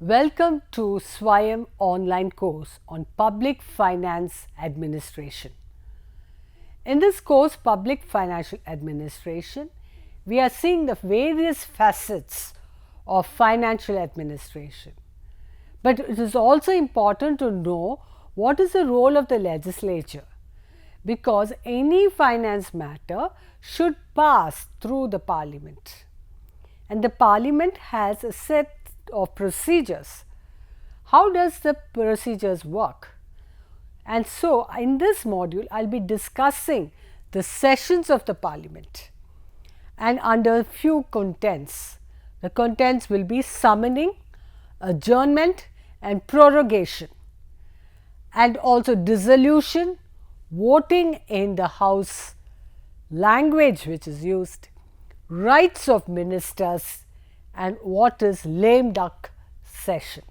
Welcome to Swayam online course on Public Finance Administration. In this course, Public Financial Administration, we are seeing the various facets of financial administration. But it is also important to know what is the role of the legislature, because any finance matter should pass through the parliament, and the parliament has a set of procedures. How does the procedures work? And so, in this module, I will be discussing the sessions of the parliament, and under few contents. The contents will be summoning, adjournment and prorogation, and also dissolution, voting in the house, language which is used, rights of ministers, and what is lame duck session.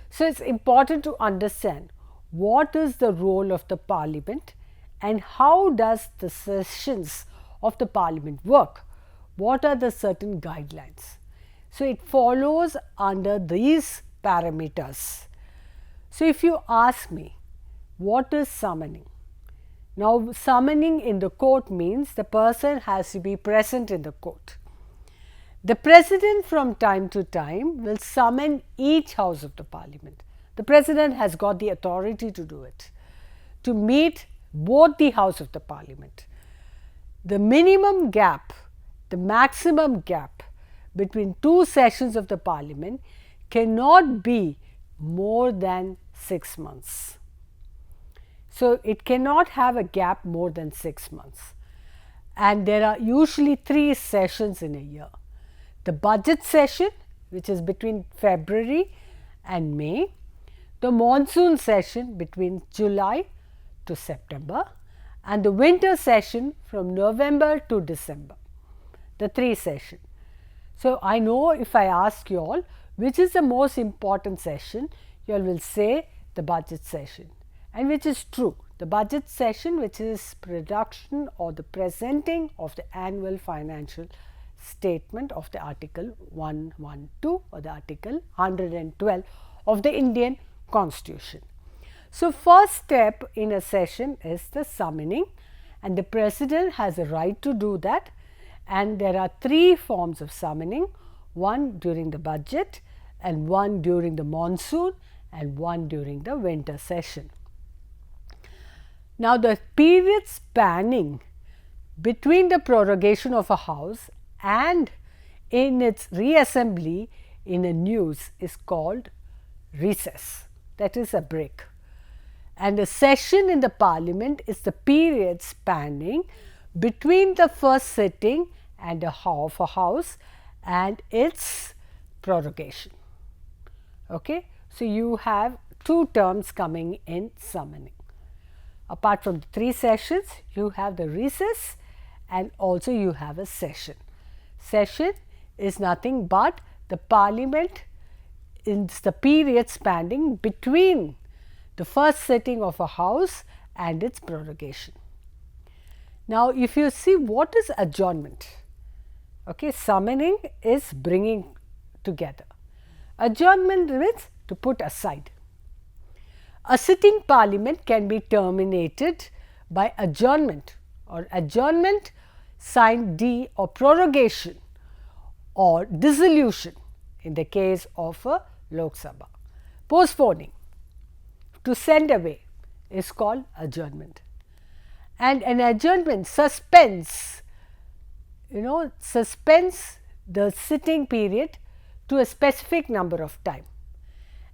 So, it is important to understand what is the role of the parliament and how does the sessions of the parliament work, what are the certain guidelines. So, it follows under these parameters. So, if you ask me what is summoning? Now, summoning in the court means the person has to be present in the court. The President from time to time will summon each house of the parliament. The President has got the authority to do it, to meet both the house of the parliament. The minimum gap, the maximum gap between two sessions of the parliament cannot be more than 6 months. So, it cannot have a gap more than 6 months, and there are usually 3 sessions in a year. The budget session, which is between February and May, the monsoon session between July to September, and the winter session from November to December, the 3 sessions. So, I know if I ask you all which is the most important session, you all will say the budget session, and which is true. The budget session, which is production or the presenting of the annual financial statement of the article 112 or the article 112 of the Indian Constitution. So, first step in a session is the summoning, and the President has a right to do that, and there are 3 forms of summoning, one during the budget and one during the monsoon and one during the winter session. Now, the period spanning between the prorogation of a house and in its reassembly in a news is called recess, that is a break. And a session in the parliament is the period spanning between the first sitting and a house and its prorogation. Okay? So, you have 2 terms coming in summoning. Apart from the 3 sessions, you have the recess and also you have a session. Session is nothing but the parliament is the period spanning between the first sitting of a house and its prorogation. Now, if you see what is adjournment, okay, summoning is bringing together. Adjournment means to put aside. A sitting parliament can be terminated by adjournment or adjournment sine die or prorogation or dissolution in the case of a Lok Sabha. Postponing, to send away, is called adjournment, and an adjournment suspends the sitting period to a specific number of time,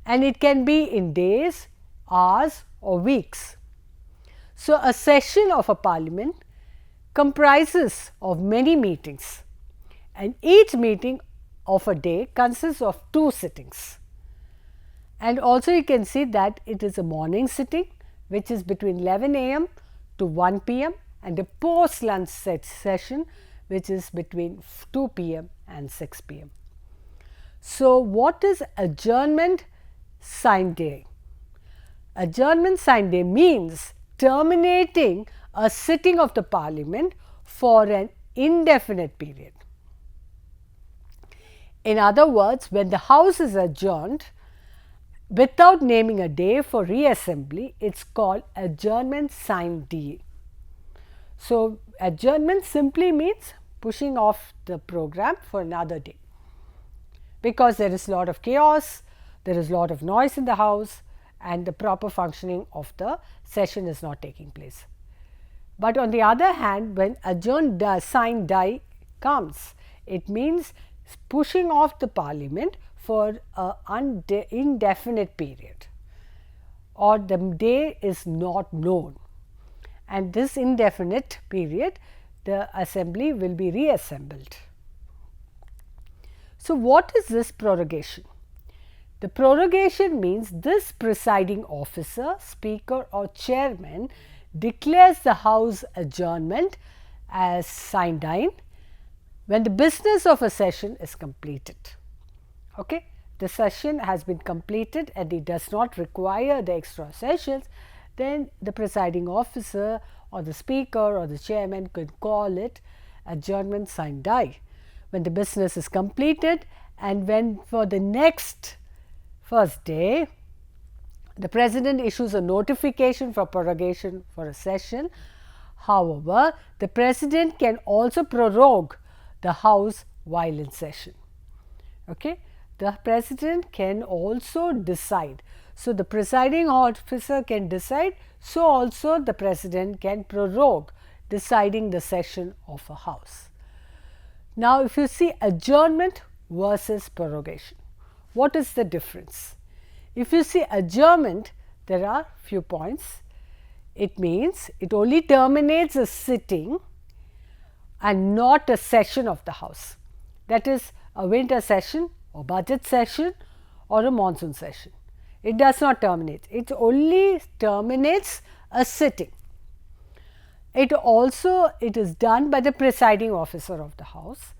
and it can be in days, hours or weeks. So, a session of a parliament comprises of many meetings, and each meeting of a day consists of 2 sittings. And also you can see that it is a morning sitting, which is between 11 a.m. to 1 p.m. and a post lunch session, which is between 2 p.m. and 6 p.m. So, what is adjournment sine die? Adjournment sine die means terminating a sitting of the parliament for an indefinite period. In other words, when the House is adjourned without naming a day for reassembly, it is called adjournment sine die. So, adjournment simply means pushing off the program for another day, because there is a lot of chaos, there is a lot of noise in the House, and the proper functioning of the session is not taking place. But on the other hand, when adjourned sine die comes, it means pushing off the parliament for an indefinite period, or the day is not known, and this indefinite period the assembly will be reassembled. So, what is this prorogation? The prorogation means this presiding officer, speaker or chairman declares the House adjournment as sine die when the business of a session is completed. Okay? The session has been completed and it does not require the extra sessions, then the presiding officer or the speaker or the chairman could call it adjournment sine die when the business is completed, and when for the next first day the president issues a notification for prorogation for a session. However, the president can also prorogue the House while in session. Okay? The president can also decide. So, the presiding officer can decide, so also the president can prorogue deciding the session of a House. Now, if you see adjournment versus prorogation, what is the difference? If you see adjournment, there are few points. It means it only terminates a sitting and not a session of the House. That is a winter session or budget session or a monsoon session. It does not terminate, it only terminates a sitting. It is done by the presiding officer of the House,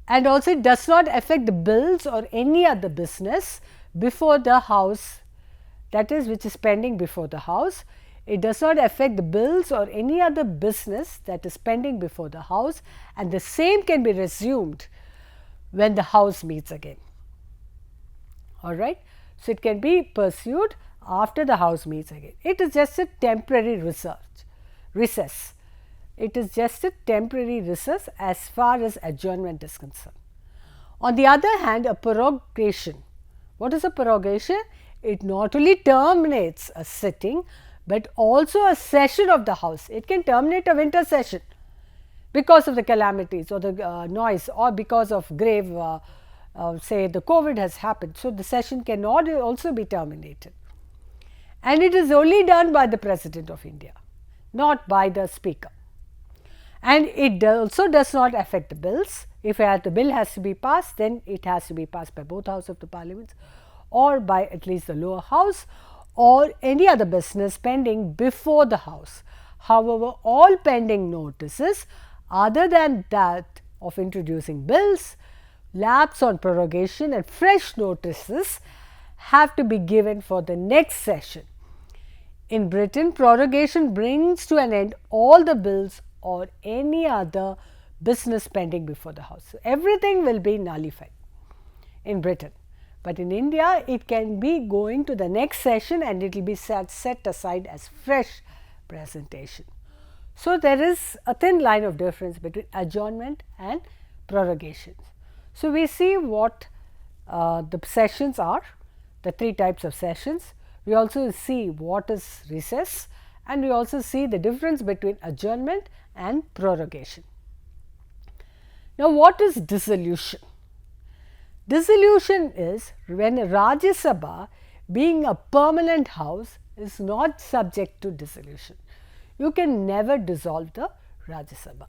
and also it does not affect the bills or any other business before the House, that is which is pending before the House. It does not affect the bills or any other business that is pending before the House, and the same can be resumed when the House meets again. All right. So, it can be pursued after the House meets again. It is just a temporary recess. It is just a temporary recess as far as adjournment is concerned. On the other hand, a prorogation. What is a prorogation? It not only terminates a sitting, but also a session of the House. It can terminate a winter session because of the calamities or the noise, or because of grave say the COVID has happened. So, the session cannot also be terminated, and it is only done by the President of India, not by the Speaker. And it also does not affect the bills. If the bill has to be passed, then it has to be passed by both houses of the parliament or by at least the lower house, or any other business pending before the House. However, all pending notices other than that of introducing bills, lapse on prorogation and fresh notices have to be given for the next session. In Britain, prorogation brings to an end all the bills or any other business pending before the House. So, everything will be nullified in Britain, but in India it can be going to the next session and it will be set aside as fresh presentation. So, there is a thin line of difference between adjournment and prorogation. So, we see what the sessions are, the three types of sessions. We also see what is recess, and we also see the difference between adjournment and prorogation. Now, what is dissolution? Dissolution is when a Rajya Sabha, being a permanent house, is not subject to dissolution. You can never dissolve the Rajya Sabha.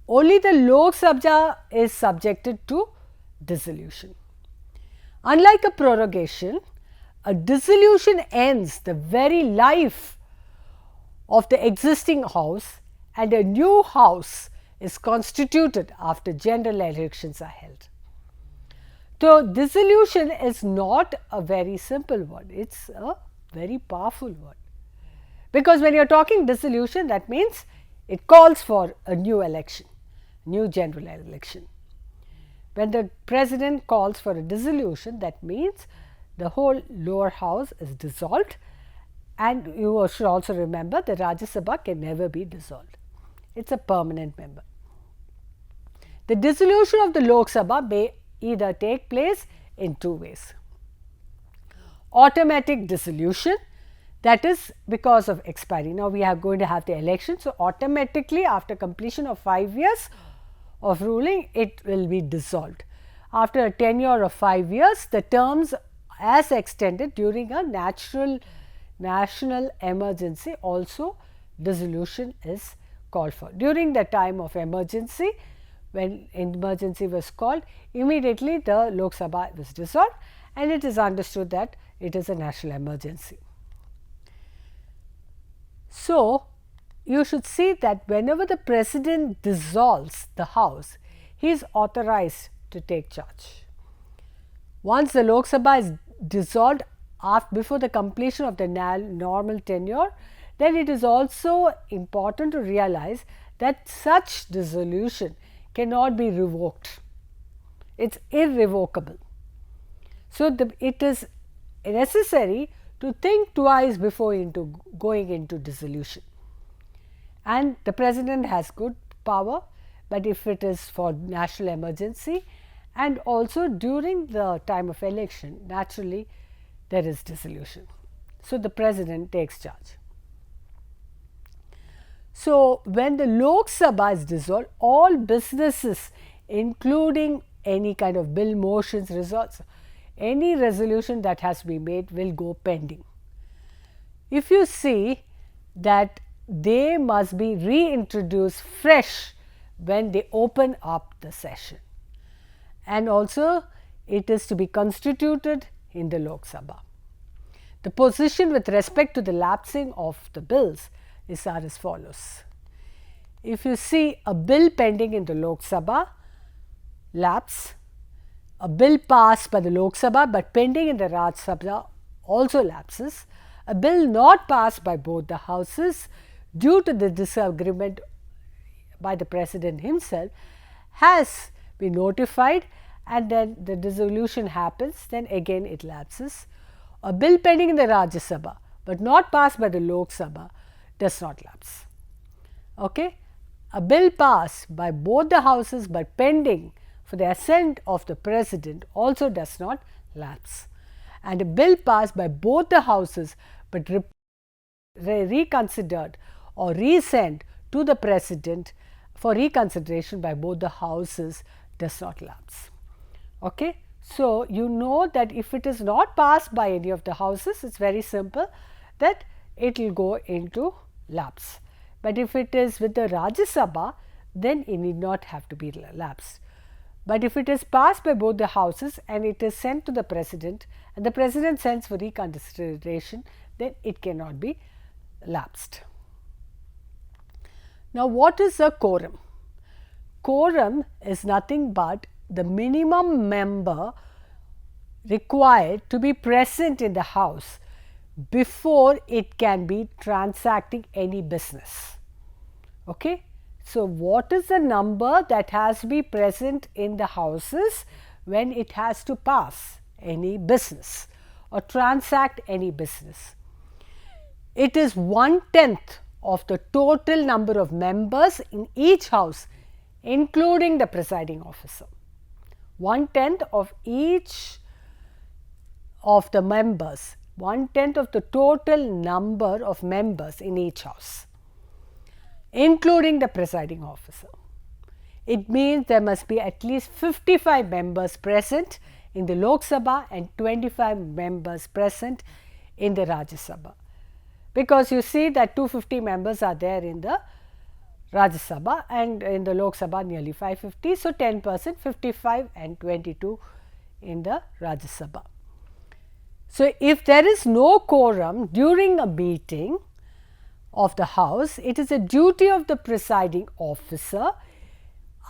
Only the Lok Sabha is subjected to dissolution. Unlike a prorogation, a dissolution ends the very life of the existing house and a new house is constituted after general elections are held. So, dissolution is not a very simple word, it is a very powerful word, because when you are talking dissolution, that means it calls for a new election, new general election. When the President calls for a dissolution, that means the whole lower house is dissolved, and you should also remember the Rajya Sabha can never be dissolved. It is a permanent member. The dissolution of the Lok Sabha may either take place in two ways. Automatic dissolution, that is because of expiry. Now, we are going to have the election. So, automatically after completion of 5 years of ruling, it will be dissolved. After a tenure of 5 years, the terms as extended during a national emergency, also dissolution is called for. During the time of emergency, when emergency was called, immediately the Lok Sabha was dissolved, and it is understood that it is a national emergency. So, you should see that whenever the President dissolves the House, he is authorized to take charge. Once the Lok Sabha is dissolved before the completion of the normal tenure, then it is also important to realize that such dissolution cannot be revoked. It is irrevocable. So, it is necessary to think twice before going into dissolution. And the President has good power, but if it is for national emergency and also during the time of election, naturally there is dissolution. So, the President takes charge. So, when the Lok Sabha is dissolved, all businesses, including any kind of bill motions, results, any resolution that has to be made will go pending. If you see that they must be reintroduced fresh when they open up the session, and also it is to be constituted in the Lok Sabha. The position with respect to the lapsing of the bills is as follows. If you see a bill pending in the Lok Sabha lapse, a bill passed by the Lok Sabha but pending in the Rajya Sabha also lapses, a bill not passed by both the houses due to the disagreement by the President himself has been notified, and then the dissolution happens, then again it lapses. A bill pending in the Rajya Sabha but not passed by the Lok Sabha does not lapse. Okay? A bill passed by both the houses but pending for the assent of the President also does not lapse, and a bill passed by both the houses but reconsidered or resent to the President for reconsideration by both the houses does not lapse. Okay? So, you know that if it is not passed by any of the houses, it is very simple that it will go into lapse. But if it is with the Rajya Sabha, then it need not have to be lapsed. But if it is passed by both the houses and it is sent to the President and the President sends for reconsideration, then it cannot be lapsed. Now, what is a quorum? Quorum is nothing but the minimum member required to be present in the house before it can be transacting any business. Okay? So, what is the number that has to be present in the houses when it has to pass any business or transact any business? It is 1/10 of the total number of members in each house, including the presiding officer. 1/10 of each of the members, 1/10 of the total number of members in each house, including the presiding officer. It means there must be at least 55 members present in the Lok Sabha and 25 members present in the Rajya Sabha, because you see that 250 members are there in the Rajya Sabha and in the Lok Sabha nearly 550. So, 10%, 55 and 22 in the Rajya Sabha. So, if there is no quorum during a meeting of the house, it is a duty of the presiding officer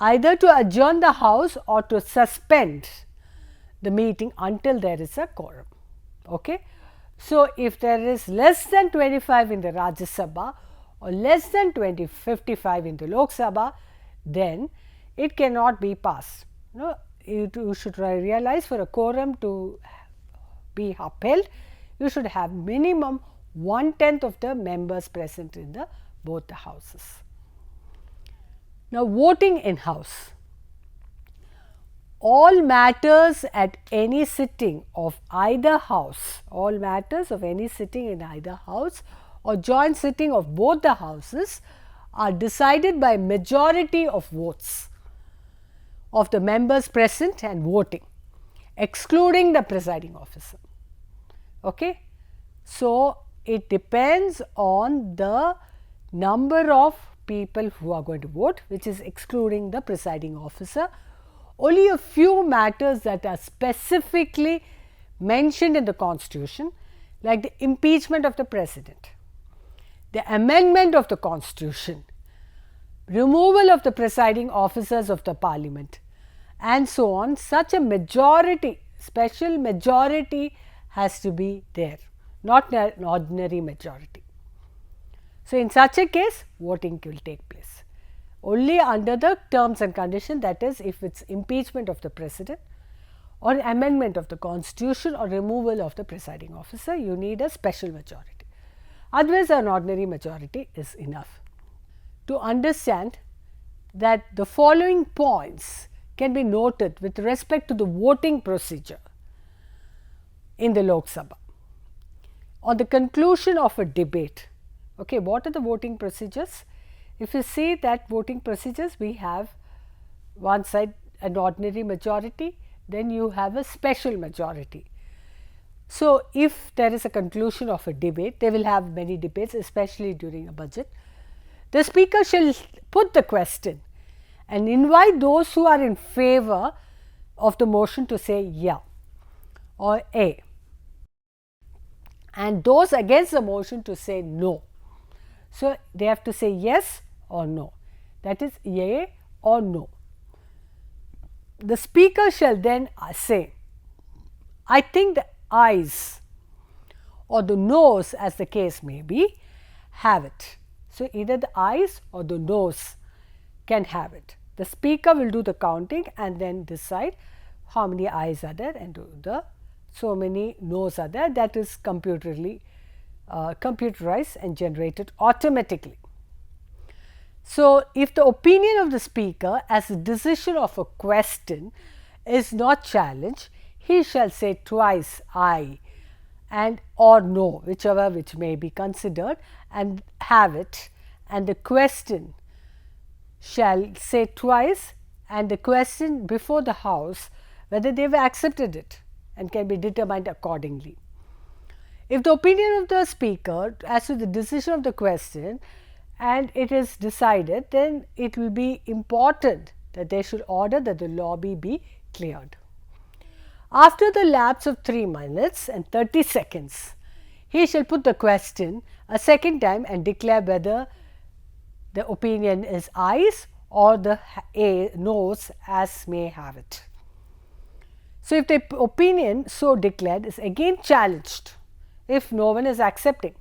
either to adjourn the house or to suspend the meeting until there is a quorum. Okay? So, if there is less than 25 in the Rajya Sabha or less than 55 in the Lok Sabha, then it cannot be passed. No, you should realize, for a quorum to be upheld, you should have minimum 1/10 of the members present in the both the houses. Now, voting in house. All matters at any sitting of either house, all matters of any sitting in either house or joint sitting of both the houses are decided by majority of votes of the members present and voting, excluding the presiding officer. Okay? So, it depends on the number of people who are going to vote, which is excluding the presiding officer. Only a few matters that are specifically mentioned in the Constitution, like the impeachment of the President, the amendment of the Constitution, removal of the presiding officers of the Parliament, and so on, such a majority, special majority has to be there, not an ordinary majority. So, in such a case, voting will take place only under the terms and conditions, that is, if it is impeachment of the President or amendment of the Constitution or removal of the presiding officer, you need a special majority. Otherwise, an ordinary majority is enough. To understand that the following points can be noted with respect to the voting procedure in the Lok Sabha. On the conclusion of a debate, okay, what are the voting procedures? If you see that voting procedures, we have one side an ordinary majority, then you have a special majority. So, if there is a conclusion of a debate, they will have many debates, especially during a budget. The speaker shall put the question and invite those who are in favor of the motion to say yeah or A, and those against the motion to say no. So, they have to say yes or no, that is yea or no. The speaker shall then say, I think the ayes or the noes, as the case may be, have it. So, either the ayes or the noes can have it. The speaker will do the counting and then decide how many ayes are there and so many noes are there, that is computerized and generated automatically. So, if the opinion of the speaker as a decision of a question is not challenged, he shall say twice aye and or no, whichever which may be considered, and have it, and the question shall say twice and the question before the House whether they have accepted it and can be determined accordingly. If the opinion of the speaker as to the decision of the question and it is decided, then it will be important that they should order that the lobby be cleared. After the lapse of 3 minutes and 30 seconds, he shall put the question a second time and declare whether the opinion is ayes or the noes, as may have it. So, if the opinion so declared is again challenged, if no one is accepting,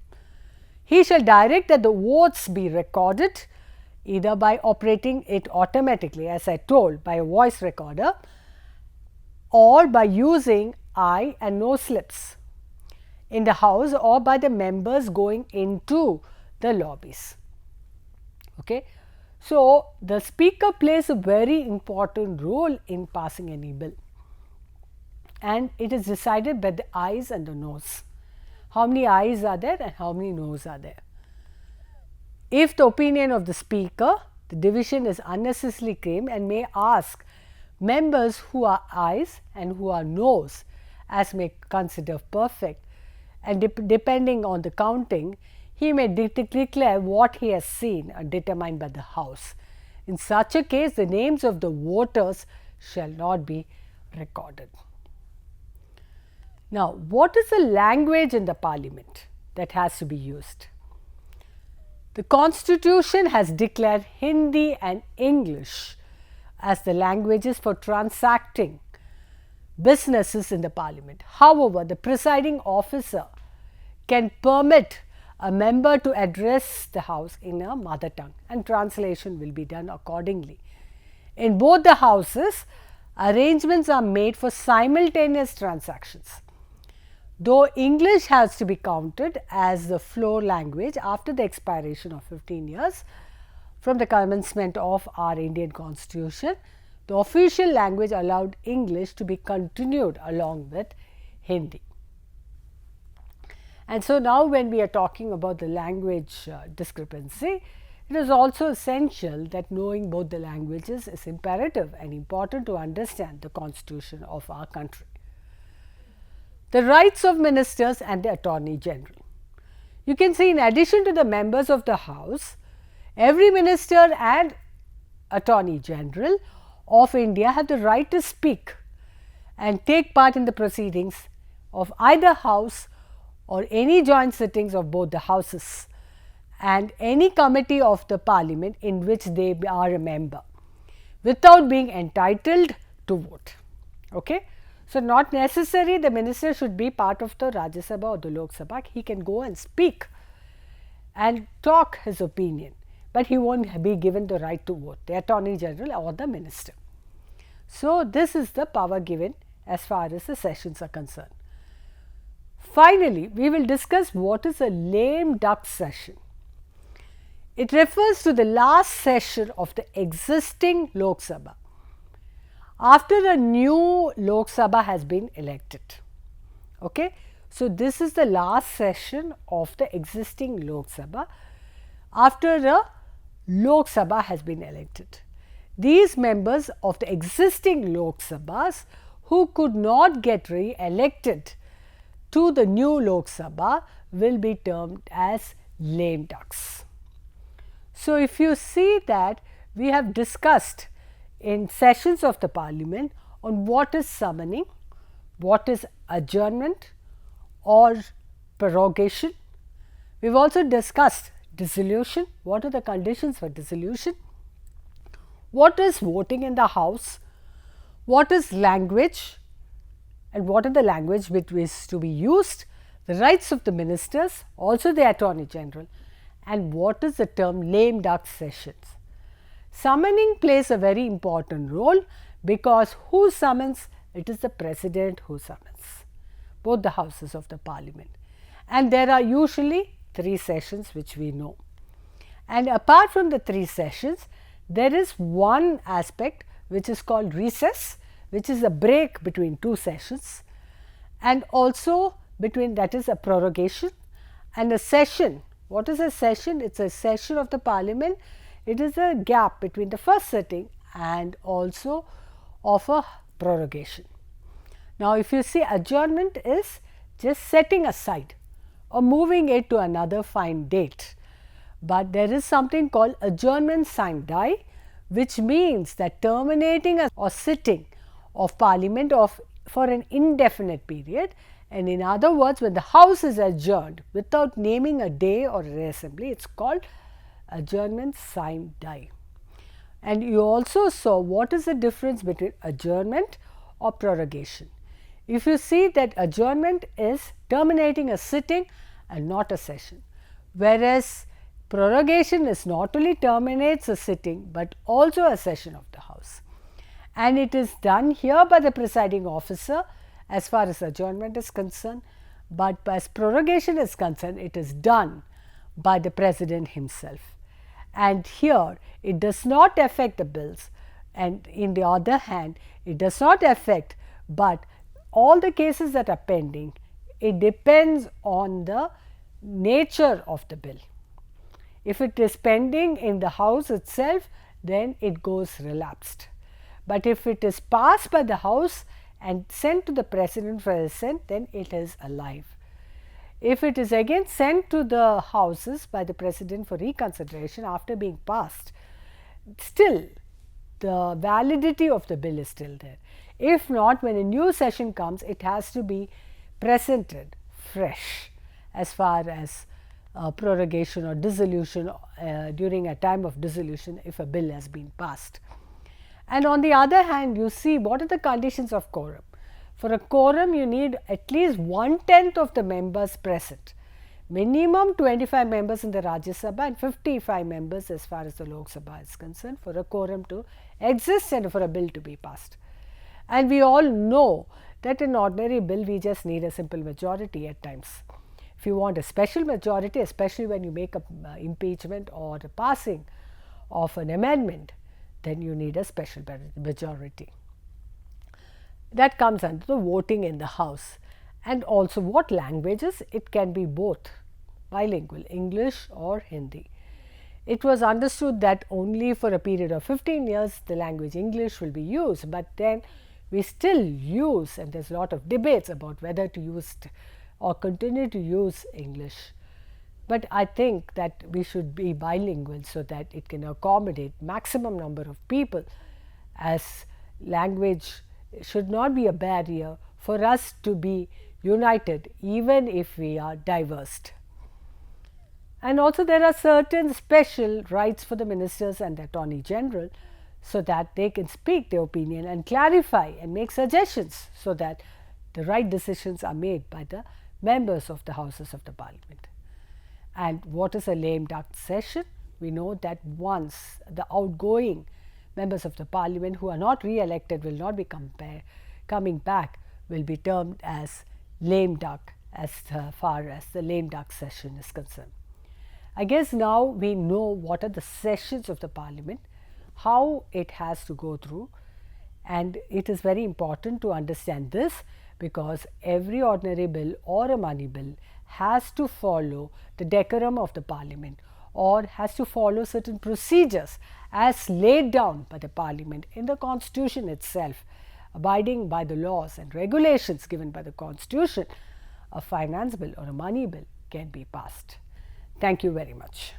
he shall direct that the votes be recorded either by operating it automatically, as I told, by a voice recorder, or by using aye and no slips in the House, or by the members going into the lobbies. Okay. So, the speaker plays a very important role in passing any bill, and it is decided by the ayes and the noes. How many ayes are there and how many noes are there? If the opinion of the speaker, the division is unnecessarily claimed and may ask members who are ayes and who are noes, as may consider perfect, and depending on the counting, he may declare what he has seen and determined by the House. In such a case, the names of the voters shall not be recorded. Now, what is the language in the Parliament that has to be used? The Constitution has declared Hindi and English as the languages for transacting businesses in the Parliament. However, the presiding officer can permit a member to address the House in a mother tongue, and translation will be done accordingly. In both the Houses, arrangements are made for simultaneous transactions. Though English has to be counted as the floor language after the expiration of 15 years from the commencement of our Indian Constitution, the official language allowed English to be continued along with Hindi. And so, now when we are talking about the language discrepancy, it is also essential that knowing both the languages is imperative and important to understand the constitution of our country. The rights of ministers and the Attorney General. You can see, in addition to the members of the House, every minister and Attorney General of India have the right to speak and take part in the proceedings of either House or any joint sittings of both the Houses and any committee of the Parliament in which they are a member, without being entitled to vote. Okay? So, not necessary the minister should be part of the Rajya Sabha or the Lok Sabha. He can go and speak and talk his opinion, but he will not be given the right to vote, the Attorney General or the minister. So, this is the power given as far as the sessions are concerned. Finally, we will discuss what is a lame duck session. It refers to the last session of the existing Lok Sabha after a new Lok Sabha has been elected. Okay? So, this is the last session of the existing Lok Sabha after a Lok Sabha has been elected. These members of the existing Lok Sabhas who could not get re-elected to the new Lok Sabha will be termed as lame ducks. So, if you see that we have discussed in sessions of the Parliament on what is summoning, what is adjournment or prorogation. We have also discussed dissolution, what are the conditions for dissolution, what is voting in the House, what is language and what are the language which is to be used, the rights of the ministers, also the Attorney General, and what is the term lame duck sessions. Summoning plays a very important role because who summons? It is the President who summons both the houses of the Parliament, and there are usually 3 sessions which we know. And apart from the 3 sessions, there is one aspect which is called recess, which is a break between 2 sessions, and also between, that is a prorogation, and a session. What is a session? It is a session of the Parliament. It is a gap between the first sitting and also of a prorogation. Now, if you see, adjournment is just setting aside or moving it to another fine date, but there is something called adjournment sine die, which means that terminating a sitting of Parliament for an indefinite period, and in other words, when the House is adjourned without naming a day or a assembly, it is called adjournment sine die. And you also saw what is the difference between adjournment or prorogation. If you see that adjournment is terminating a sitting and not a session, whereas prorogation is not only terminates a sitting, but also a session of the House. And it is done here by the presiding officer as far as adjournment is concerned, but as prorogation is concerned, it is done by the President himself. And here it does not affect the bills, and in the other hand it does not affect, but all the cases that are pending, it depends on the nature of the bill. If it is pending in the House itself, then it goes relapsed. But if it is passed by the House and sent to the President for assent, then it is alive. If it is again sent to the Houses by the President for reconsideration after being passed, still the validity of the bill is still there. If not, when a new session comes, it has to be presented fresh as far as prorogation or dissolution during a time of dissolution if a bill has been passed. And on the other hand, you see what are the conditions of quorum. For a quorum, you need at least 1/10 of the members present, minimum 25 members in the Rajya Sabha and 55 members as far as the Lok Sabha is concerned for a quorum to exist and for a bill to be passed. And we all know that in ordinary bill we just need a simple majority at times. If you want a special majority, especially when you make a impeachment or a passing of an amendment, then you need a special majority. That comes under the voting in the House. And also what languages? It can be both, bilingual, English or Hindi. It was understood that only for a period of 15 years the language English will be used, but then we still use, and there's a lot of debates about whether to use or continue to use English. But I think that we should be bilingual so that it can accommodate maximum number of people, as language should not be a barrier for us to be united even if we are diverse. And also there are certain special rights for the ministers and the Attorney General so that they can speak their opinion and clarify and make suggestions so that the right decisions are made by the members of the Houses of the Parliament. And what is a lame duck session? We know that once the outgoing members of the Parliament who are not re-elected will not be coming back, will be termed as lame duck as far as the lame duck session is concerned. I guess now we know what are the sessions of the Parliament, how it has to go through, and it is very important to understand this because every ordinary bill or a money bill has to follow the decorum of the Parliament or has to follow certain procedures as laid down by the Parliament in the Constitution itself. Abiding by the laws and regulations given by the Constitution, a finance bill or a money bill can be passed. Thank you very much.